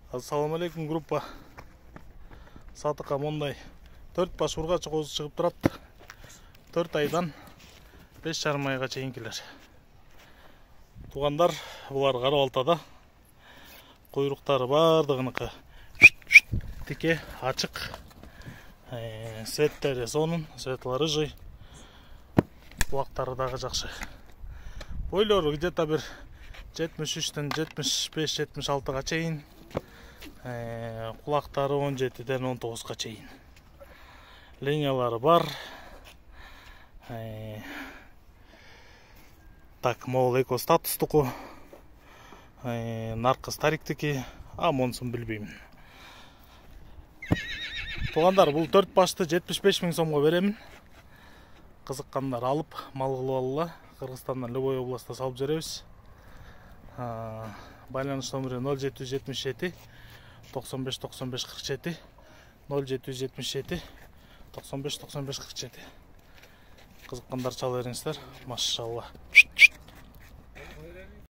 Ассаламу алейкум группа. Сатыққа мондай 4 баш ургачы қозы шығып тұрат. 4 айдан 5,5 айға чейінкілер. Туғандар бұлар қарап алтада. Құйрықтары бардығынықы тике, açık. Светтері сонын, светлары жый. Құлақтары дағы жақшы. Бойлары где-то бір 73-тен 75-76-ға чейін. Құлақтары 17-ден 19-ға чейін. Линиялары бар. Так, мол эко статустуку. Нарқы стариктікі. Монсын білбеймін. Туғандар, бұл 4 башты 75 000 сомға беремін. Қызыққандар алып, мал қылып алыла. Қырғызстаннан Любой областа салып жүребіз. Байланыш номері 0777 95 95 47 0777 95 95 47. Қызыққандар чала беріңіздер. Машалла.